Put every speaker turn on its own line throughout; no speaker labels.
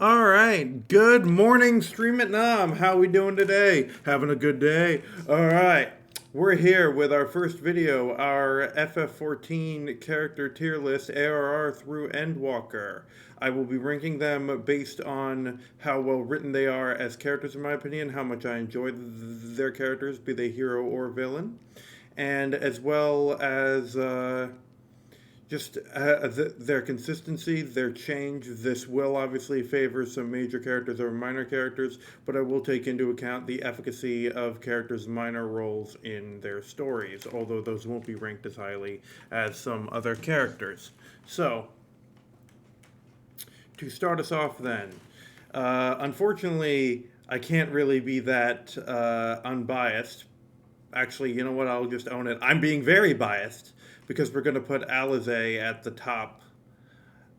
All right. Good morning, Stream It Nam. How we doing today? Having a good day. All right. We're here with our first video, our FF14 character tier list, ARR through Endwalker. I will be ranking them based on how well written they are as characters, in my opinion, how much I enjoy their characters, be they hero or villain, and as well as just their consistency, their change. This will obviously favor some major characters over minor characters, but I will take into account the efficacy of characters' minor roles in their stories, although those won't be ranked as highly as some other characters. So, to start us off then, unfortunately, I can't really be that unbiased. Actually, you know what? I'll just own it. I'm being very biased because we're going to put Alize at the top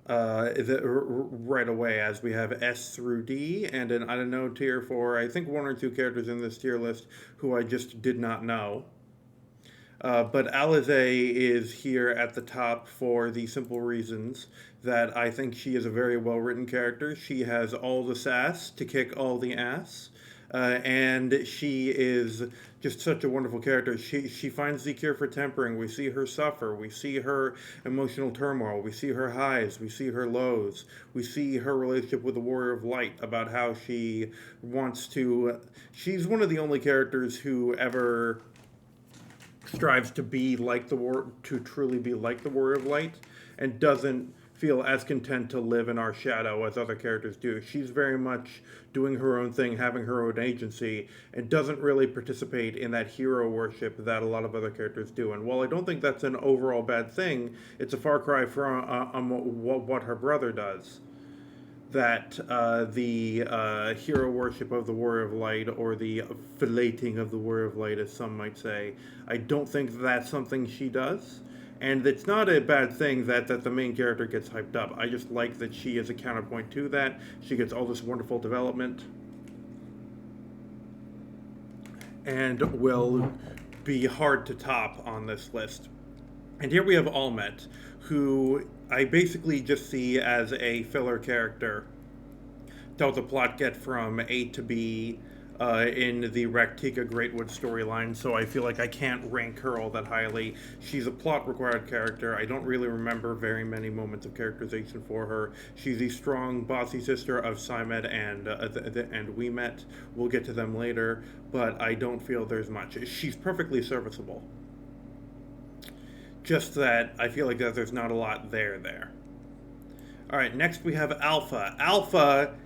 right away, as we have S through D and an I don't know tier for I think one or two characters in this tier list who I just did not know. But Alize is here at the top for the simple reasons that I think she is a very well written character. She has all the sass to kick all the ass. And she is just such a wonderful character. She finds the cure for tempering. We see her suffer. We see her emotional turmoil. We see her highs. We see her lows. We see her relationship with the Warrior of Light, about how she wants to. She's one of the only characters who ever strives to be like to truly be like the Warrior of Light, and doesn't feel as content to live in our shadow as other characters do. She's very much doing her own thing, having her own agency, and doesn't really participate in that hero worship that a lot of other characters do. And while I don't think that's an overall bad thing, it's a far cry from what her brother does. That the hero worship of the Warrior of Light, or the filleting of the Warrior of Light, as some might say, I don't think that's something she does. And it's not a bad thing that the main character gets hyped up. I just like that she is a counterpoint to that. She gets all this wonderful development, and will be hard to top on this list. And here we have Almet, who I basically just see as a filler character to help the plot get from A to B in the Raktika Greatwood storyline, so I feel like I can't rank her all that highly. She's a plot-required character. I don't really remember very many moments of characterization for her. She's the strong, bossy sister of Symed and We Met. We'll get to them later, but I don't feel there's much. She's perfectly serviceable. Just that I feel like that there's not a lot there. All right, next we have Alpha. Alpha.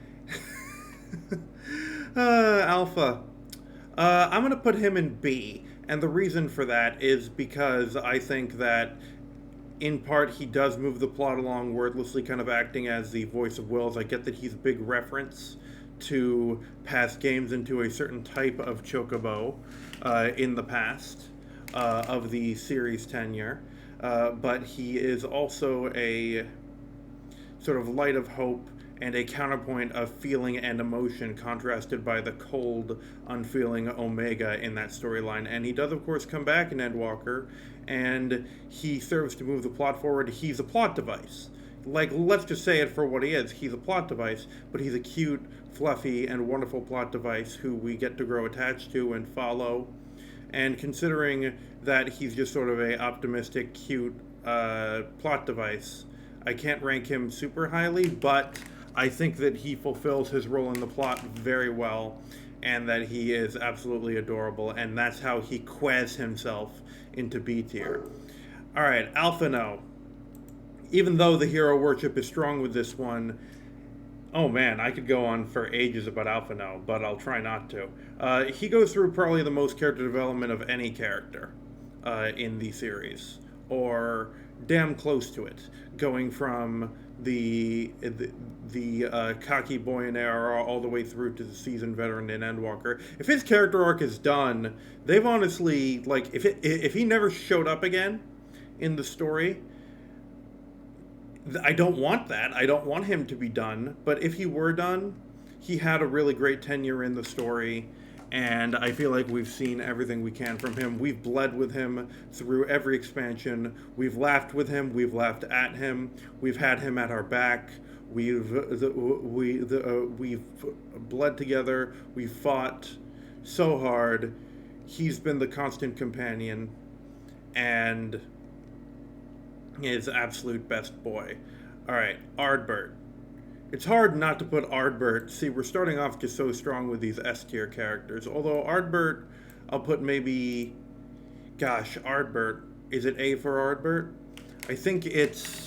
I'm going to put him in B. And the reason for that is because I think that, in part, he does move the plot along wordlessly, kind of acting as the voice of wills. I get that he's a big reference to past games and to a certain type of chocobo in the past of the series tenure. But he is also a sort of light of hope and a counterpoint of feeling and emotion, contrasted by the cold, unfeeling Omega in that storyline. And he does, of course, come back in Endwalker, and he serves to move the plot forward. He's a plot device. Like, let's just say it for what he is. He's a plot device, but he's a cute, fluffy, and wonderful plot device who we get to grow attached to and follow. And considering that he's just sort of a optimistic, cute plot device, I can't rank him super highly, but I think that he fulfills his role in the plot very well, and that he is absolutely adorable, and that's how he ques himself into B tier. Alright, Alphino. Even though the hero worship is strong with this one, oh man, I could go on for ages about Alphino, but I'll try not to. He goes through probably the most character development of any character in the series, or damn close to it, going from the cocky boy in ARR all the way through to the seasoned veteran in Endwalker. If his character arc is done, they've honestly, like, if he never showed up again in the story, I don't want that. I don't want him to be done. But if he were done, he had a really great tenure in the story, and I feel like we've seen everything we can from him. We've bled with him through every expansion. We've laughed with him. We've laughed at him. We've had him at our back. We've bled together. We've fought so hard. He's been the constant companion and his absolute best boy. All right, Ardbert. It's hard not to put Ardbert. See, we're starting off just so strong with these S tier characters. Although Ardbert, I'll put maybe, gosh, Ardbert. Is it A for Ardbert? I think it's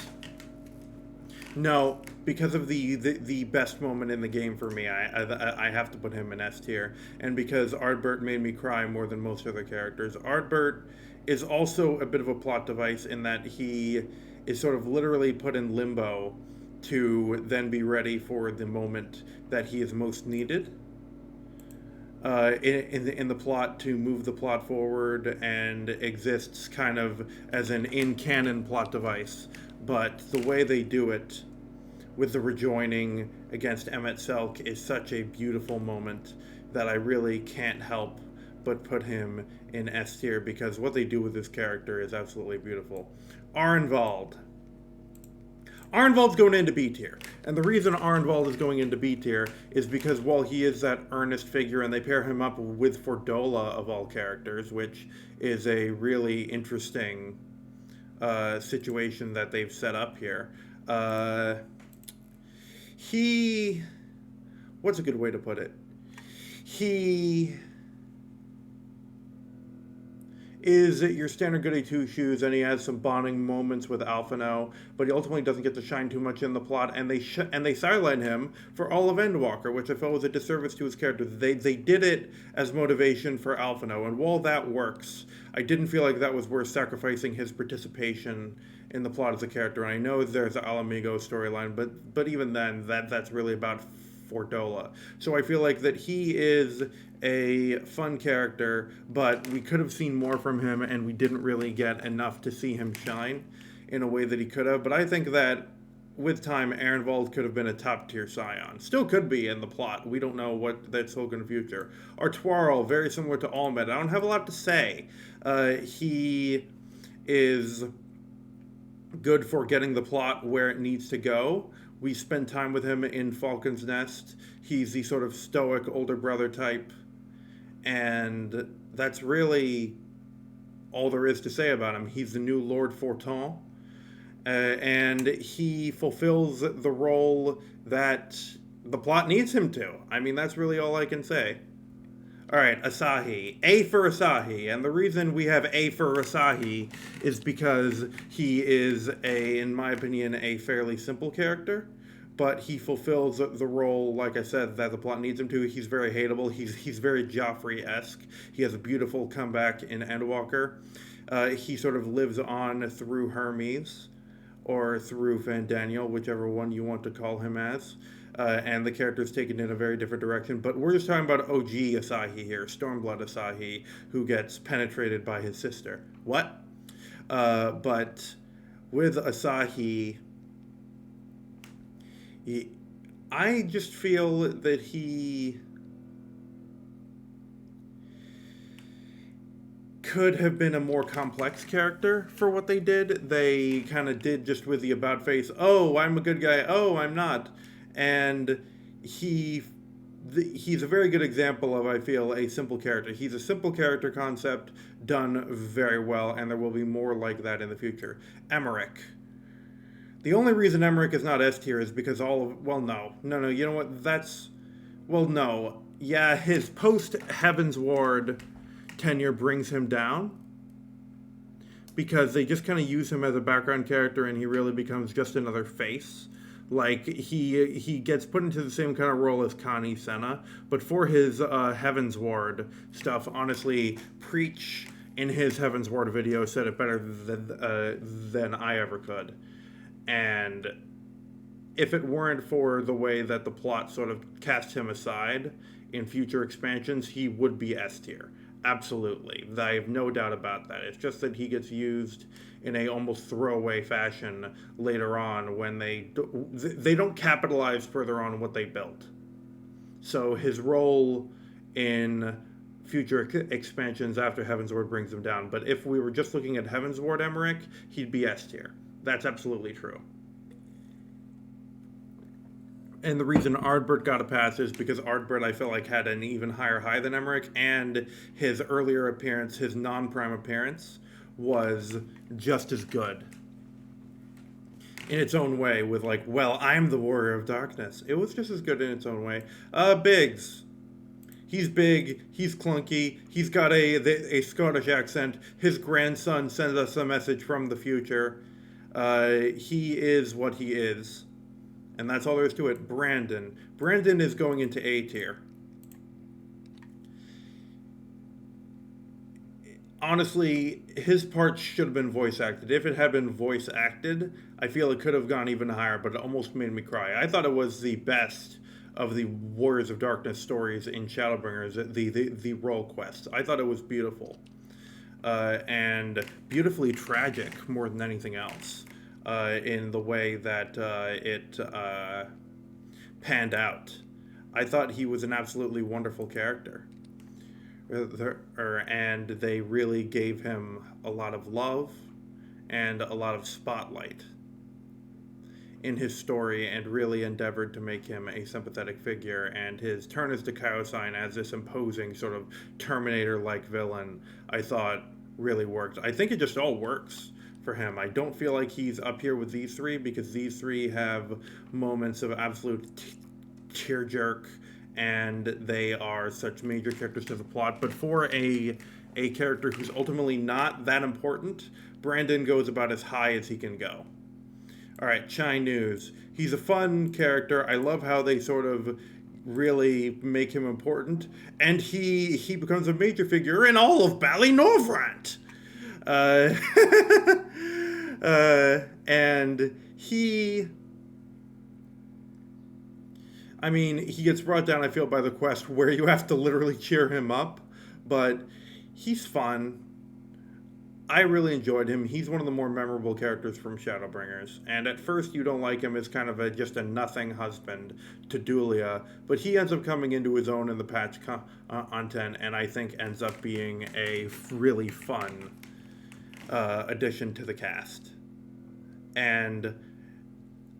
no, because of the best moment in the game for me. I have to put him in S tier, and because Ardbert made me cry more than most other characters. Ardbert is also a bit of a plot device in that he is sort of literally put in limbo to then be ready for the moment that he is most needed in the plot to move the plot forward and exists kind of as an in canon plot device. But the way they do it with the rejoining against Emmett Selk is such a beautiful moment that I really can't help but put him in S tier because what they do with this character is absolutely beautiful. Arnvald. Arnvald's going into B tier. And the reason Arnvald is going into B tier is because while he is that earnest figure and they pair him up with Fordola of all characters, which is a really interesting situation that they've set up here. He. What's a good way to put it? He is your standard goody two shoes, and he has some bonding moments with Alphino, but he ultimately doesn't get to shine too much in the plot. And they sideline him for all of Endwalker, which I felt was a disservice to his character. They did it as motivation for Alphino, and while that works, I didn't feel like that was worth sacrificing his participation in the plot as a character. And I know there's an Alamigo storyline, but even then, that's really about Fordola. So I feel like that he is a fun character, but we could have seen more from him, and we didn't really get enough to see him shine in a way that he could have. But I think that with time, Ehrenwald could have been a top tier scion. Still could be in the plot. We don't know what that's still in the future. Artuaro, very similar to Almed. I don't have a lot to say. He is good for getting the plot where it needs to go. We spend time with him in Falcon's Nest. He's the sort of stoic older brother type. And that's really all there is to say about him. He's the new Lord Forton. And he fulfills the role that the plot needs him to. I mean, that's really all I can say. All right, Asahi. A for Asahi. And the reason we have A for Asahi is because he is, in my opinion, a fairly simple character. But he fulfills the role, like I said, that the plot needs him to. He's very hateable. He's very Joffrey-esque. He has a beautiful comeback in Endwalker. He sort of lives on through Hermes or through Van Daniel, whichever one you want to call him as. And the character's taken in a very different direction. But we're just talking about OG Asahi here, Stormblood Asahi, who gets penetrated by his sister. What? But with Asahi, I just feel that he could have been a more complex character for what they did. They kind of did just with the about face, oh, I'm a good guy, oh, I'm not. And he's a very good example of, I feel, a simple character. He's a simple character concept done very well, and there will be more like that in the future. Emmerich. The only reason Emmerich is not S tier is because no, you know what, no. Yeah, his post-Heaven's Ward tenure brings him down, because they just kind of use him as a background character, and he really becomes just another face. Like, he gets put into the same kind of role as Connie Senna, but for his Heaven's Ward stuff, honestly, Preach in his Heaven's Ward video said it better than I ever could. And if it weren't for the way that the plot sort of cast him aside in future expansions, he would be S tier. Absolutely. I have no doubt about that. It's just that he gets used in a almost throwaway fashion later on when they don't capitalize further on what they built. So his role in future expansions after Heaven's Ward brings him down. But if we were just looking at Heaven's Ward Emmerich, he'd be S tier. That's absolutely true. And the reason Ardbert got a pass is because Ardbert, I feel like, had an even higher high than Emmerich, and his earlier appearance, his non-prime appearance, was just as good in its own way. With like, well, I'm the Warrior of Darkness. It was just as good in its own way. Biggs. He's big. He's clunky. He's got a Scottish accent. His grandson sends us a message from the future. He is what he is. And that's all there is to it. Brandon. Brandon is going into A tier. Honestly, his part should have been voice acted. If it had been voice acted, I feel it could have gone even higher, but it almost made me cry. I thought it was the best of the Warriors of Darkness stories in Shadowbringers, the role quests. I thought it was beautiful. And beautifully tragic more than anything else in the way that it panned out. I thought he was an absolutely wonderful character. And they really gave him a lot of love and a lot of spotlight in his story and really endeavored to make him a sympathetic figure. And his turn as the Kaiosign as this imposing sort of Terminator-like villain, I thought really worked. I think it just all works for him. I don't feel like he's up here with these three because these three have moments of absolute tear jerk and they are such major characters to the plot. But for a character who's ultimately not that important, Brandon goes about as high as he can go. All right, Chai News. He's a fun character. I love how they sort of really make him important, and he becomes a major figure in all of Ballynorvrant. Uh, and I mean, he gets brought down, I feel, by the quest where you have to literally cheer him up, but he's fun. I really enjoyed him. He's one of the more memorable characters from Shadowbringers. And at first, you don't like him as kind of just a nothing husband to Dulia, but he ends up coming into his own in the patch content, and I think ends up being a really fun addition to the cast. And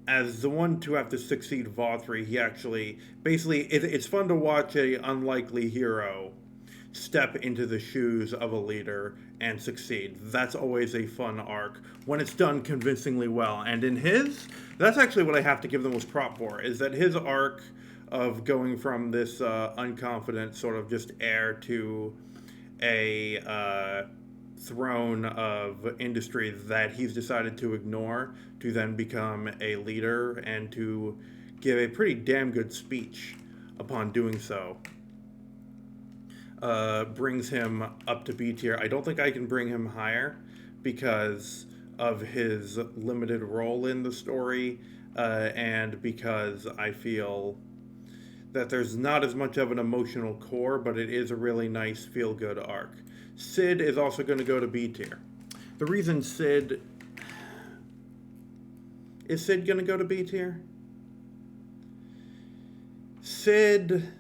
as the one to have to succeed Vothri, he actually basically it's fun to watch a unlikely hero step into the shoes of a leader and succeed. That's always a fun arc when it's done convincingly well. And in his, that's actually what I have to give the most prop for, is that his arc of going from this unconfident sort of just heir to a throne of industry that he's decided to ignore to then become a leader and to give a pretty damn good speech upon doing so. Brings him up to B tier. I don't think I can bring him higher because of his limited role in the story and because I feel that there's not as much of an emotional core, but it is a really nice feel-good arc. Sid is also going to go to B tier. The reason Sid... Is Sid going to go to B tier? Sid...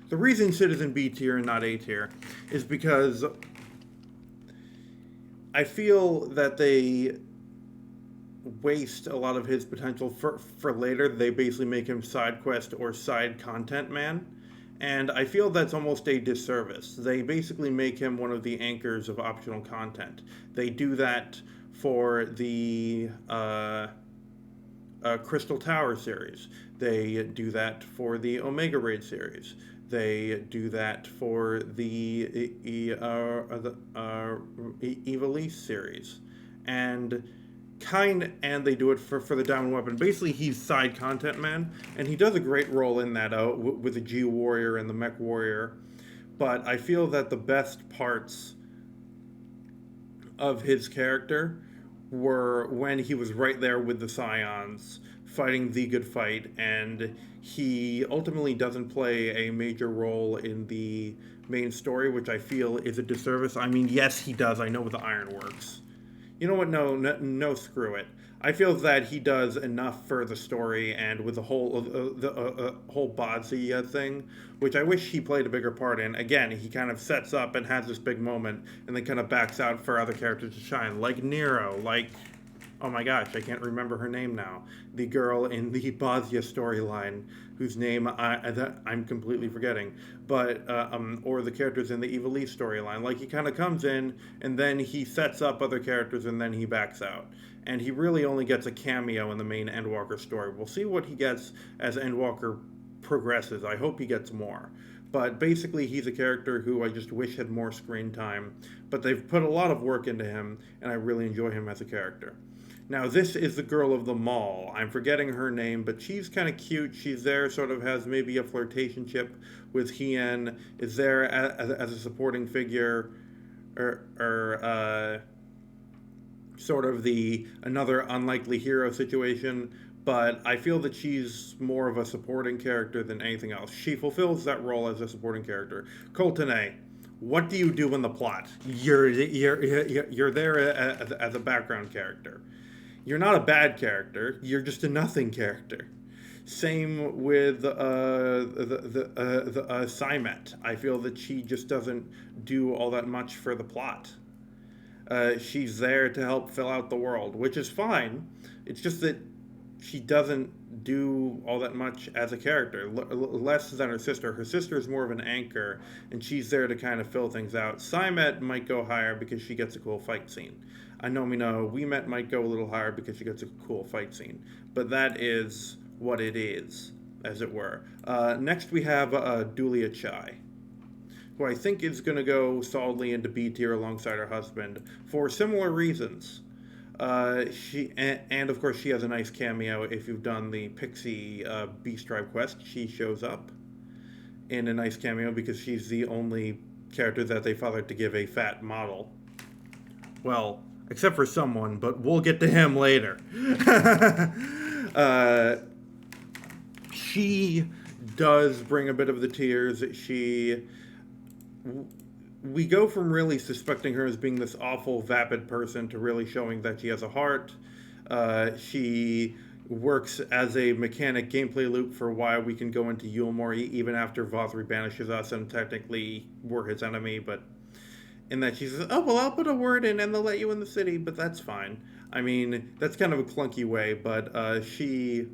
The reason Sid is in B tier and not A tier is because I feel that they waste a lot of his potential for later. They basically make him side quest or side content man. And I feel that's almost a disservice. They basically make him one of the anchors of optional content. They do that for the Crystal Tower series. They do that for the Omega Raid series. They do that for the Evilise series. And they do it for the Diamond Weapon. Basically, he's side content man, and he does a great role in that with the G Warrior and the Mech Warrior. But I feel that the best parts of his character were when he was right there with the Scions, fighting the good fight, and he ultimately doesn't play a major role in the main story, which I feel is a disservice. I mean, yes, he does. I know the Iron works. You know what? No, screw it. I feel that he does enough for the story and with the whole Bodsy thing, which I wish he played a bigger part in. Again, he kind of sets up and has this big moment, and then kind of backs out for other characters to shine, like Nero, like Oh my gosh, I can't remember her name now. The girl in the Bosnia storyline, whose name I'm completely forgetting. But or the characters in the Evil Eve storyline. Like he kind of comes in and then he sets up other characters and then he backs out. And he really only gets a cameo in the main Endwalker story. We'll see what he gets as Endwalker progresses. I hope he gets more. But basically, he's a character who I just wish had more screen time. But they've put a lot of work into him, and I really enjoy him as a character. Now, this is the girl of the mall. I'm forgetting her name, but she's kind of cute. She's there, sort of has maybe a flirtationship with Hien, is there as a supporting figure, or sort of the another unlikely hero situation. But I feel that she's more of a supporting character than anything else. She fulfills that role as a supporting character. Coltene, what do you do in the plot? You're there as a background character. You're not a bad character. You're just a nothing character. Same with the Simet. I feel that she just doesn't do all that much for the plot. She's there to help fill out the world, which is fine. It's just that she doesn't do all that much as a character, less than her sister. Her sister is more of an anchor, and she's there to kind of fill things out. Simet might go higher because she gets a cool fight scene. I know we met might go a little higher because she gets a cool fight scene, but that is what it is, as it were. Next, we have Dulia Chai, who I think is going to go solidly into B tier alongside her husband for similar reasons. And of course she has a nice cameo. If you've done the Pixie Beast Tribe quest, she shows up in a nice cameo because she's the only character that they bothered to give a fat model. Well, except for someone, but we'll get to him later. She does bring a bit of the tears. We go from really suspecting her as being this awful, vapid person to really showing that she has a heart. She works as a mechanic gameplay loop for why we can go into Yulmore even after Vothri banishes us and technically we're his enemy, but in that she says, oh, well, I'll put a word in and they'll let you in the city, but that's fine. I mean, that's kind of a clunky way, but she's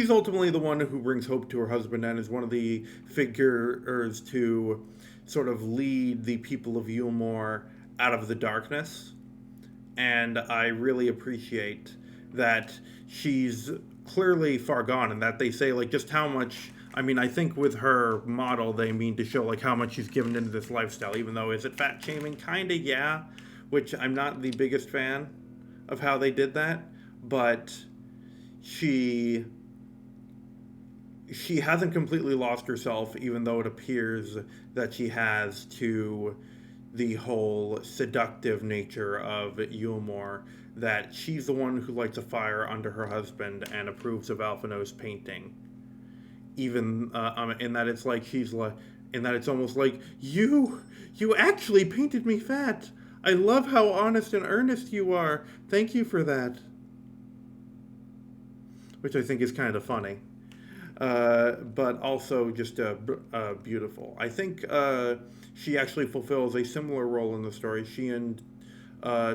ultimately the one who brings hope to her husband and is one of the figures to sort of lead the people of Yulmore out of the darkness. And I really appreciate that she's clearly far gone and that they say, like, just how much. I mean, I think with her model, they mean to show, like, how much she's given into this lifestyle, even though, is it fat shaming? Kinda, yeah. Which I'm not the biggest fan of how they did that. But she hasn't completely lost herself, even though it appears that she has, to the whole seductive nature of Yulmore, that she's the one who lights a fire under her husband and approves of Alphino's painting. Even in that it's like she's like, in that it's almost like, you actually painted me fat. I love how honest and earnest you are. Thank you for that. Which I think is kind of funny. But also just beautiful. I think she actually fulfills a similar role in the story. She and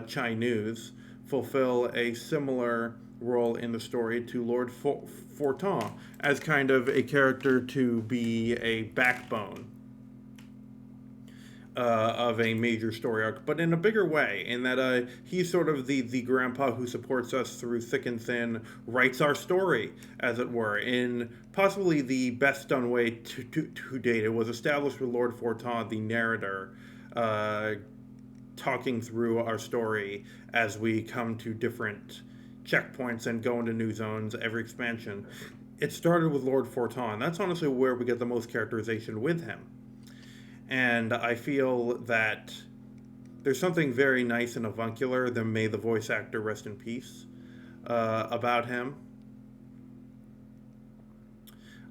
Chai News fulfill a similar role in the story to Lord Fortin as kind of a character to be a backbone of a major story arc, but in a bigger way, in that he's sort of the grandpa who supports us through thick and thin, writes our story, as it were, in possibly the best done way to date. It was established with Lord Fortin, the narrator, talking through our story as we come to different checkpoints and go into new zones every expansion. It started with Lord Fortin. That's honestly where we get the most characterization with him. And I feel that there's something very nice and avuncular, then may the voice actor rest in peace, about him.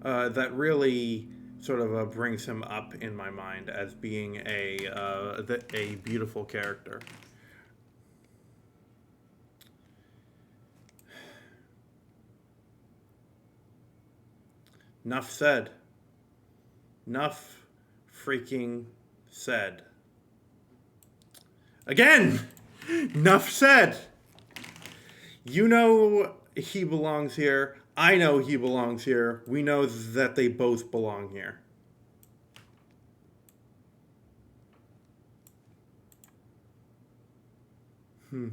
That really sort of brings him up in my mind as being a beautiful character. Nuff said. Nuff freaking said. Again! Nuff said! You know he belongs here. I know he belongs here. We know that they both belong here. Hmm.